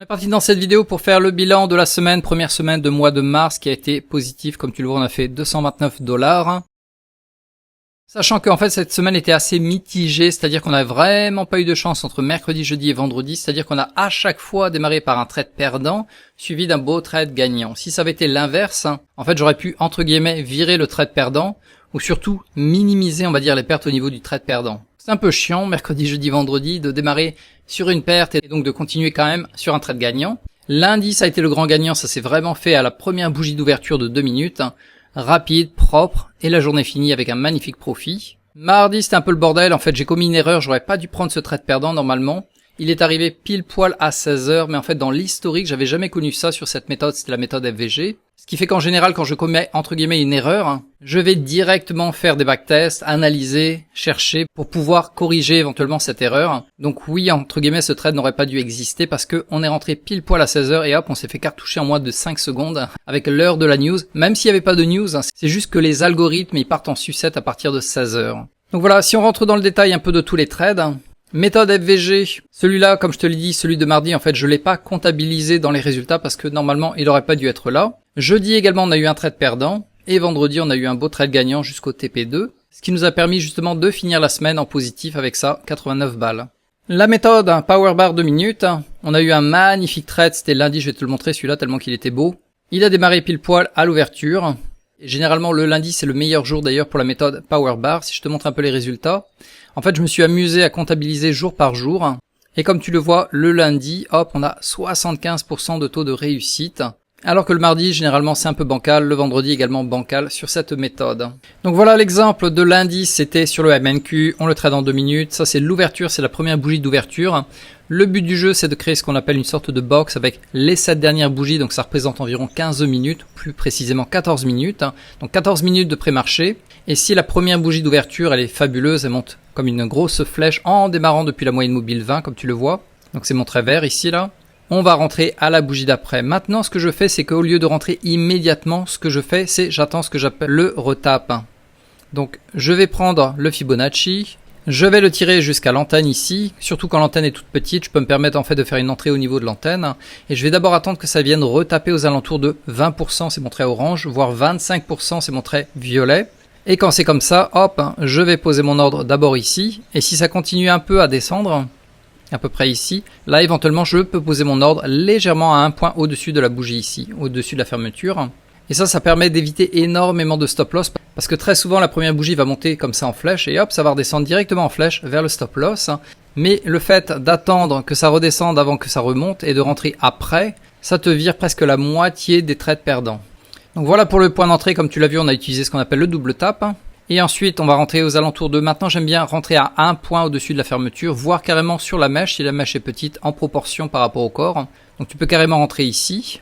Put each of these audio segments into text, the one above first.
On est parti dans cette vidéo pour faire le bilan de la semaine, première semaine de mois de mars qui a été positif. Comme tu le vois, on a fait 229 $. Sachant qu'en fait cette semaine était assez mitigée, c'est-à-dire qu'on n'a vraiment pas eu de chance entre mercredi, jeudi et vendredi, c'est-à-dire qu'on a à chaque fois démarré par un trade perdant suivi d'un beau trade gagnant. Si ça avait été l'inverse, en fait j'aurais pu entre guillemets virer le trade perdant ou surtout minimiser on va dire les pertes au niveau du trade perdant. C'est un peu chiant mercredi, jeudi, vendredi de démarrer sur une perte et donc de continuer quand même sur un trade gagnant. Lundi ça a été le grand gagnant, ça s'est vraiment fait à la première bougie d'ouverture de 2 minutes. Rapide, propre, et la journée finie avec un magnifique profit. Mardi, c'était un peu le bordel, en fait j'ai commis une erreur, j'aurais pas dû prendre ce trade perdant normalement. Il est arrivé pile poil à 16h, mais en fait dans l'historique, j'avais jamais connu ça sur cette méthode, c'était la méthode FVG. Ce qui fait qu'en général, quand je commets entre guillemets une erreur, je vais directement faire des backtests, analyser, chercher pour pouvoir corriger éventuellement cette erreur. Donc oui, entre guillemets, ce trade n'aurait pas dû exister parce que on est rentré pile poil à 16h et hop, on s'est fait cartoucher en moins de 5 secondes avec l'heure de la news. Même s'il n'y avait pas de news, c'est juste que les algorithmes, ils partent en sucette à partir de 16h. Donc voilà, si on rentre dans le détail un peu de tous les trades, méthode FVG, celui-là, comme je te l'ai dit, celui de mardi, en fait, je l'ai pas comptabilisé dans les résultats parce que normalement, il aurait pas dû être là. Jeudi également, on a eu un trade perdant et vendredi, on a eu un beau trade gagnant jusqu'au TP2, ce qui nous a permis justement de finir la semaine en positif avec ça, 89 $. La méthode Power Bar 2 minutes, on a eu un magnifique trade, c'était lundi, je vais te le montrer celui-là tellement qu'il était beau. Il a démarré pile poil à l'ouverture. Généralement, le lundi, c'est le meilleur jour d'ailleurs pour la méthode Power Bar. Si je te montre un peu les résultats, en fait, je me suis amusé à comptabiliser jour par jour. Et comme tu le vois, le lundi, hop, on a 75% de taux de réussite. Alors que le mardi, généralement, c'est un peu bancal. Le vendredi, également bancal sur cette méthode. Donc voilà l'exemple de lundi, c'était sur le MNQ. On le trade en 2 minutes. Ça, c'est l'ouverture, c'est la première bougie d'ouverture. Le but du jeu, c'est de créer ce qu'on appelle une sorte de box avec les 7 dernières bougies. Donc ça représente environ 15 minutes, plus précisément 14 minutes. Donc 14 minutes de pré-marché. Et si la première bougie d'ouverture, elle est fabuleuse, elle monte comme une grosse flèche en démarrant depuis la moyenne mobile 20, comme tu le vois. Donc c'est mon trait vert ici, là. On va rentrer à la bougie d'après. Maintenant, ce que je fais, c'est qu'au lieu de rentrer immédiatement, ce que je fais, c'est j'attends ce que j'appelle le retape. Donc, je vais prendre le Fibonacci. Je vais le tirer jusqu'à l'antenne ici. Surtout quand l'antenne est toute petite, je peux me permettre en fait de faire une entrée au niveau de l'antenne. Et je vais d'abord attendre que ça vienne retaper aux alentours de 20%, c'est mon trait orange, voire 25%, c'est mon trait violet. Et quand c'est comme ça, hop, je vais poser mon ordre d'abord ici. Et si ça continue un peu à descendre, à peu près ici, là éventuellement je peux poser mon ordre légèrement à un point au-dessus de la bougie ici, au-dessus de la fermeture. Et ça permet d'éviter énormément de stop loss parce que très souvent la première bougie va monter comme ça en flèche et hop, ça va redescendre directement en flèche vers le stop loss. Mais le fait d'attendre que ça redescende avant que ça remonte et de rentrer après, ça te vire presque la moitié des trades perdants. Donc voilà pour le point d'entrée, comme tu l'as vu, on a utilisé ce qu'on appelle le double tap. Et ensuite, on va rentrer aux alentours de... Maintenant, j'aime bien rentrer à un point au-dessus de la fermeture, voire carrément sur la mèche, si la mèche est petite, en proportion par rapport au corps. Donc tu peux carrément rentrer ici.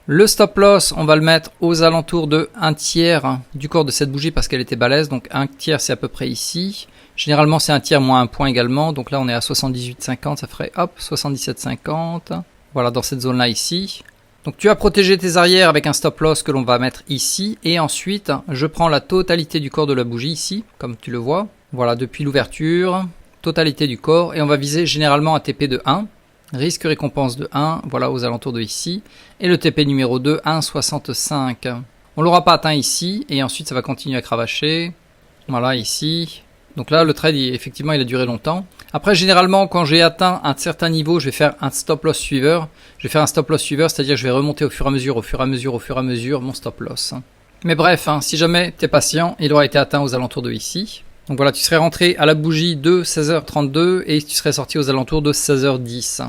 Le stop loss, on va le mettre aux alentours de 1/3 du corps de cette bougie parce qu'elle était balèze. Donc 1/3, c'est à peu près ici. Généralement, c'est 1/3 moins un point également. Donc là, on est à 78,50, ça ferait hop, 77,50. Voilà, dans cette zone-là ici. Donc tu as protégé tes arrières avec un stop loss que l'on va mettre ici. Et ensuite, je prends la totalité du corps de la bougie ici, comme tu le vois. Voilà, depuis l'ouverture, totalité du corps. Et on va viser généralement un TP de 1. Risque récompense de 1, voilà aux alentours de ici. Et le TP numéro 2, 1,65. On l'aura pas atteint ici. Et ensuite, ça va continuer à cravacher. Voilà, ici. Donc là, le trade, effectivement, il a duré longtemps. Après, généralement, quand j'ai atteint un certain niveau, je vais faire un stop loss suiveur. Je vais faire un stop loss suiveur, c'est-à-dire que je vais remonter au fur et à mesure mon stop loss. Mais bref, si jamais tu es patient, il aura été atteint aux alentours de ici. Donc voilà, tu serais rentré à la bougie de 16h32 et tu serais sorti aux alentours de 16h10.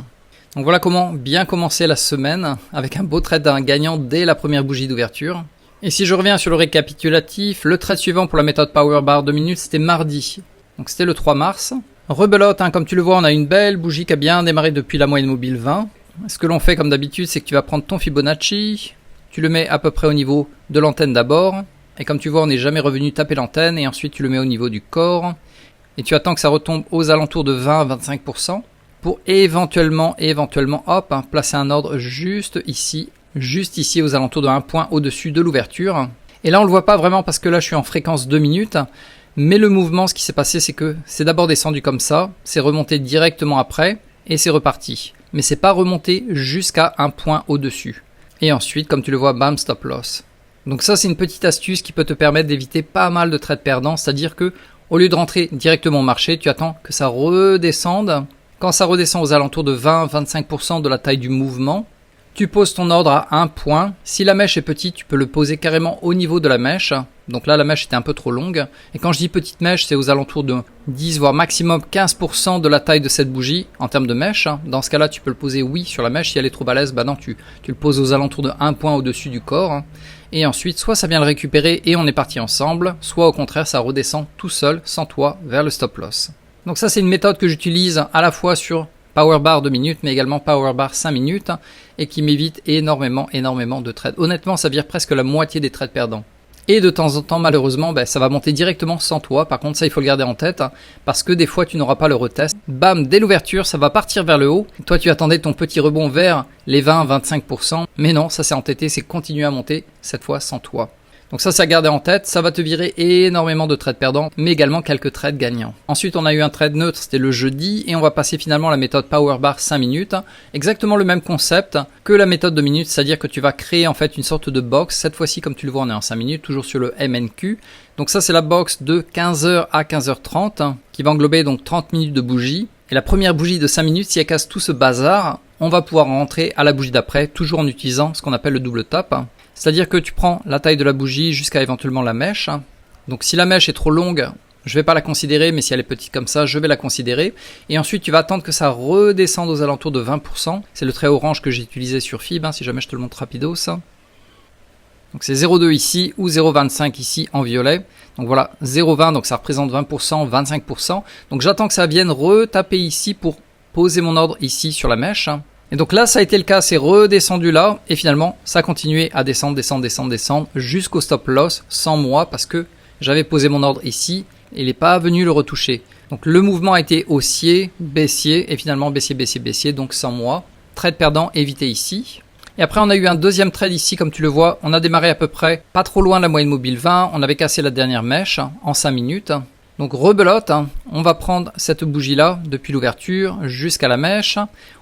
Donc voilà comment bien commencer la semaine avec un beau trade gagnant dès la première bougie d'ouverture. Et si je reviens sur le récapitulatif, le trade suivant pour la méthode Power Bar 2 minutes, c'était mardi. Donc c'était le 3 mars. Rebelote, comme tu le vois, on a une belle bougie qui a bien démarré depuis la moyenne mobile 20. Ce que l'on fait comme d'habitude, c'est que tu vas prendre ton Fibonacci, tu le mets à peu près au niveau de l'antenne d'abord. Et comme tu vois, on n'est jamais revenu taper l'antenne et ensuite tu le mets au niveau du corps. Et tu attends que ça retombe aux alentours de 20 à 25% pour éventuellement, hop, placer un ordre juste ici aux alentours de 1 point au-dessus de l'ouverture. Et là, on le voit pas vraiment parce que là, je suis en fréquence 2 minutes. Mais le mouvement, ce qui s'est passé, c'est que c'est d'abord descendu comme ça, c'est remonté directement après et c'est reparti. mais c'est pas remonté jusqu'à un point au-dessus. Et ensuite, comme tu le vois, bam, stop loss. Donc ça, c'est une petite astuce qui peut te permettre d'éviter pas mal de trades perdants, c'est-à-dire que au lieu de rentrer directement au marché, tu attends que ça redescende. Quand ça redescend aux alentours de 20-25% de la taille du mouvement, tu poses ton ordre à un point. Si la mèche est petite, tu peux le poser carrément au niveau de la mèche. Donc là, la mèche était un peu trop longue. Et quand je dis petite mèche, c'est aux alentours de 10 voire maximum 15% de la taille de cette bougie en termes de mèche. Dans ce cas-là, tu peux le poser oui sur la mèche. Si elle est trop balèze, bah non, tu le poses aux alentours de un point au-dessus du corps. Et ensuite, soit ça vient le récupérer et on est parti ensemble, soit au contraire, ça redescend tout seul, sans toi, vers le stop loss. Donc ça, c'est une méthode que j'utilise à la fois sur Power Bar 2 minutes, mais également Power Bar 5 minutes, et qui m'évite énormément de trades. Honnêtement, ça vire presque la moitié des trades perdants. Et de temps en temps, malheureusement, ça va monter directement sans toi. Par contre, ça, il faut le garder en tête, parce que des fois, tu n'auras pas le retest. Bam, dès l'ouverture, ça va partir vers le haut. Toi, tu attendais ton petit rebond vers les 20-25%. Mais non, ça s'est entêté, c'est continué à monter, cette fois sans toi. Donc ça, c'est à garder en tête. Ça va te virer énormément de trades perdants, mais également quelques trades gagnants. Ensuite, on a eu un trade neutre, c'était le jeudi, et on va passer finalement à la méthode Power Bar 5 minutes. Exactement le même concept que la méthode 2 minutes, c'est-à-dire que tu vas créer en fait une sorte de box. Cette fois-ci, comme tu le vois, on est en 5 minutes, toujours sur le MNQ. Donc ça, c'est la box de 15h à 15h30, qui va englober donc 30 minutes de bougie. Et la première bougie de 5 minutes, si elle casse tout ce bazar, on va pouvoir rentrer à la bougie d'après, toujours en utilisant ce qu'on appelle le double top. C'est-à-dire que tu prends la taille de la bougie jusqu'à éventuellement la mèche. Donc si la mèche est trop longue, je vais pas la considérer, mais si elle est petite comme ça, je vais la considérer. Et ensuite, tu vas attendre que ça redescende aux alentours de 20%. C'est le trait orange que j'ai utilisé sur FIB, si jamais je te le montre rapido, ça. Donc c'est 0,2 ici ou 0,25 ici en violet. Donc voilà, 0,20, donc ça représente 20%, 25%. Donc j'attends que ça vienne retaper ici pour poser mon ordre ici sur la mèche. Et donc là, ça a été le cas, c'est redescendu là, et finalement, ça a continué à descendre jusqu'au stop loss sans moi, parce que j'avais posé mon ordre ici, et il n'est pas venu le retoucher. Donc le mouvement a été haussier, baissier, et finalement baissier, donc sans moi. Trade perdant évité ici. Et après, on a eu un deuxième trade ici, comme tu le vois, on a démarré à peu près pas trop loin de la moyenne mobile 20, on avait cassé la dernière mèche en 5 minutes. Donc rebelote, on va prendre cette bougie là depuis l'ouverture jusqu'à la mèche,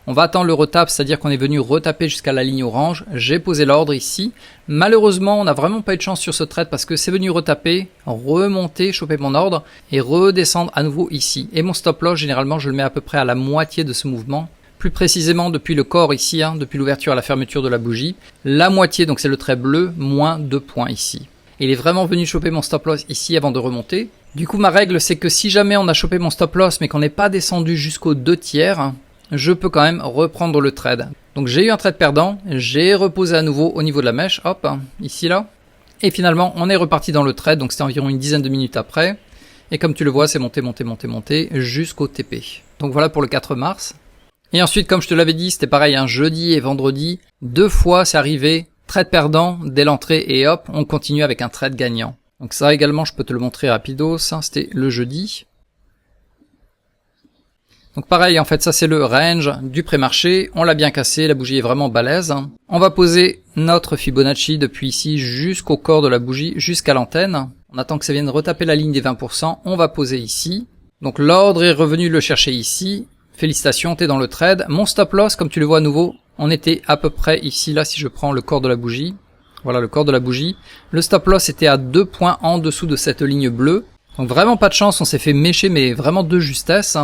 on va attendre le retap, c'est-à-dire qu'on est venu retaper jusqu'à la ligne orange, j'ai posé l'ordre ici, malheureusement on n'a vraiment pas eu de chance sur ce trade parce que c'est venu retaper, remonter, choper mon ordre et redescendre à nouveau ici. Et mon stop loss généralement je le mets à peu près à la moitié de ce mouvement, plus précisément depuis le corps ici, depuis l'ouverture à la fermeture de la bougie, la moitié donc c'est le trait bleu, moins 2 points ici. Il est vraiment venu choper mon stop loss ici avant de remonter. Du coup, ma règle, c'est que si jamais on a chopé mon stop loss, mais qu'on n'est pas descendu jusqu'aux 2 tiers, je peux quand même reprendre le trade. Donc j'ai eu un trade perdant, j'ai reposé à nouveau au niveau de la mèche, hop, ici là. Et finalement, on est reparti dans le trade, donc c'était environ une dizaine de minutes après. Et comme tu le vois, c'est monté jusqu'au TP. Donc voilà pour le 4 mars. Et ensuite, comme je te l'avais dit, c'était pareil, jeudi et vendredi. 2 fois, c'est arrivé. Trade perdant dès l'entrée et hop, on continue avec un trade gagnant. Donc ça également, je peux te le montrer rapido, ça c'était le jeudi. Donc pareil, en fait ça c'est le range du pré-marché, on l'a bien cassé, la bougie est vraiment balèze. On va poser notre Fibonacci depuis ici jusqu'au corps de la bougie, jusqu'à l'antenne. On attend que ça vienne retaper la ligne des 20%, on va poser ici. Donc l'ordre est revenu le chercher ici. Félicitations, t'es dans le trade. Mon stop loss, comme tu le vois à nouveau, on était à peu près ici, là, si je prends le corps de la bougie. Voilà le corps de la bougie. Le stop loss était à 2 points en dessous de cette ligne bleue. Donc vraiment pas de chance, on s'est fait mécher, mais vraiment de justesse.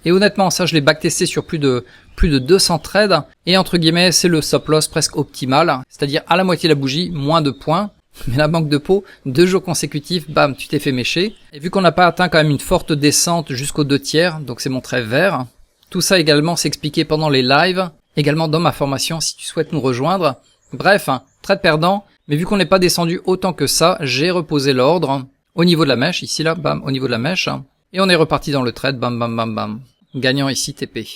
Et honnêtement, ça je l'ai backtesté sur plus de 200 trades. Et entre guillemets, c'est le stop loss presque optimal. C'est-à-dire à la moitié de la bougie, moins 2 points. Mais la banque de peau, 2 jours consécutifs, bam, tu t'es fait mécher. Et vu qu'on n'a pas atteint quand même une forte descente jusqu'aux 2 tiers, donc c'est mon trait vert. Tout ça également s'est expliqué pendant les lives, également dans ma formation si tu souhaites nous rejoindre. Bref, trade perdant, mais vu qu'on n'est pas descendu autant que ça, j'ai reposé l'ordre au niveau de la mèche, ici là, bam, au niveau de la mèche, et on est reparti dans le trade, bam, bam, bam, bam, gagnant ici TP.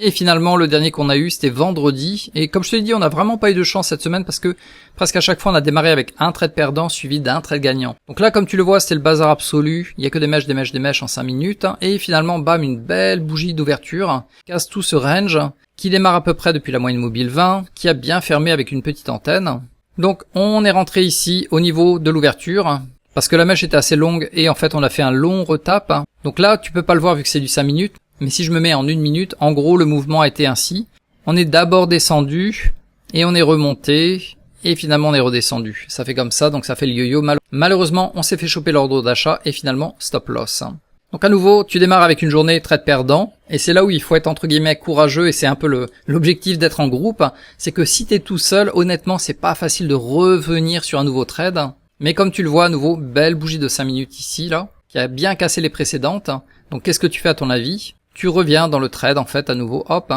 Et finalement, le dernier qu'on a eu, c'était vendredi, et comme je te l'ai dit, on n'a vraiment pas eu de chance cette semaine parce que presque à chaque fois, on a démarré avec un trade perdant suivi d'un trade gagnant. Donc là, comme tu le vois, c'était le bazar absolu, il y a que des mèches en 5 minutes, et finalement, bam, une belle bougie d'ouverture, casse tout ce range, qui démarre à peu près depuis la moyenne mobile 20, qui a bien fermé avec une petite antenne. Donc on est rentré ici au niveau de l'ouverture, parce que la mèche était assez longue et en fait on a fait un long retap. Donc là tu peux pas le voir vu que c'est du 5 minutes, mais si je me mets en 1 minute, en gros le mouvement a été ainsi. On est d'abord descendu et on est remonté et finalement on est redescendu. Ça fait comme ça, donc ça fait le yo-yo. Malheureusement, on s'est fait choper l'ordre d'achat et finalement stop loss. Donc à nouveau, tu démarres avec une journée trade perdant et c'est là où il faut être entre guillemets courageux et c'est un peu l'objectif d'être en groupe. C'est que si t'es tout seul, honnêtement, c'est pas facile de revenir sur un nouveau trade. Mais comme tu le vois à nouveau, belle bougie de 5 minutes ici, là, qui a bien cassé les précédentes. Donc qu'est-ce que tu fais à ton avis? Tu reviens dans le trade en fait à nouveau, hop.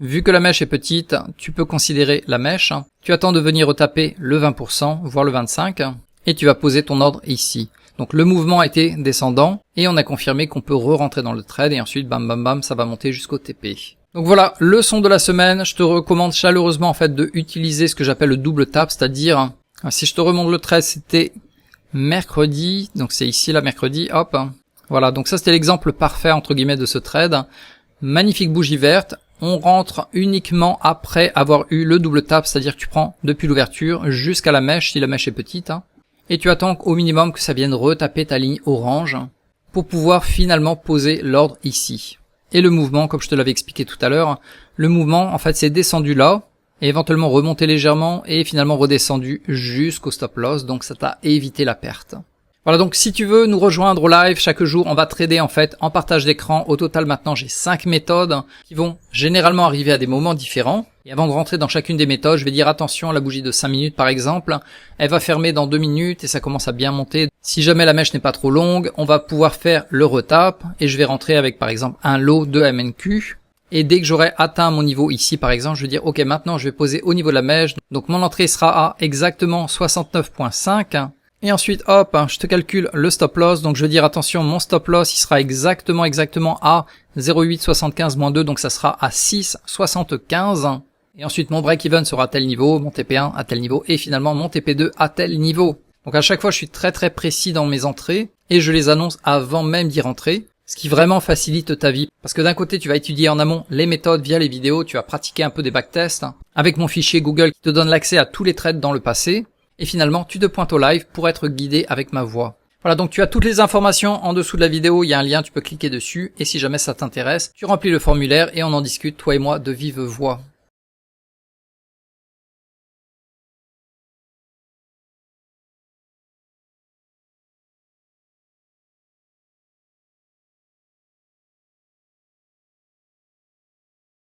Vu que la mèche est petite, tu peux considérer la mèche. Tu attends de venir retaper le 20%, voire le 25%, et tu vas poser ton ordre ici. Donc le mouvement a été descendant, et on a confirmé qu'on peut re-rentrer dans le trade, et ensuite bam bam bam, ça va monter jusqu'au TP. Donc voilà, leçon de la semaine, je te recommande chaleureusement en fait de utiliser ce que j'appelle le double tap, c'est-à-dire, si je te remonte le trade, c'était mercredi, donc c'est ici là mercredi, hop. Voilà, donc ça c'était l'exemple parfait entre guillemets de ce trade. Magnifique bougie verte. On rentre uniquement après avoir eu le double tap, c'est-à-dire que tu prends depuis l'ouverture jusqu'à la mèche, si la mèche est petite, et tu attends au minimum que ça vienne retaper ta ligne orange pour pouvoir finalement poser l'ordre ici. Et le mouvement, comme je te l'avais expliqué tout à l'heure, le mouvement en fait c'est descendu là, et éventuellement remonté légèrement, et finalement redescendu jusqu'au stop loss, donc ça t'a évité la perte. Voilà, donc si tu veux nous rejoindre au live, chaque jour on va trader en fait en partage d'écran. Au total maintenant j'ai 5 méthodes qui vont généralement arriver à des moments différents. Et avant de rentrer dans chacune des méthodes, je vais dire attention, la bougie de 5 minutes par exemple, elle va fermer dans 2 minutes et ça commence à bien monter. Si jamais la mèche n'est pas trop longue, on va pouvoir faire le retap et je vais rentrer avec par exemple un lot de MNQ. Et dès que j'aurai atteint mon niveau ici par exemple, je vais dire ok, maintenant je vais poser au niveau de la mèche. Donc mon entrée sera à exactement 69.5. Et ensuite, hop, je te calcule le stop loss. Donc, je veux dire, attention, mon stop loss, il sera exactement à 0,875-2. Donc, ça sera à 6,75. Et ensuite, mon break-even sera à tel niveau, mon TP1 à tel niveau, et finalement, mon TP2 à tel niveau. Donc, à chaque fois, je suis très précis dans mes entrées, et je les annonce avant même d'y rentrer. Ce qui vraiment facilite ta vie. Parce que d'un côté, tu vas étudier en amont les méthodes via les vidéos, tu vas pratiquer un peu des backtests, avec mon fichier Google qui te donne l'accès à tous les trades dans le passé. Et finalement, tu te pointes au live pour être guidé avec ma voix. Voilà, donc tu as toutes les informations en dessous de la vidéo, il y a un lien, tu peux cliquer dessus. Et si jamais ça t'intéresse, tu remplis le formulaire et on en discute, toi et moi, de vive voix.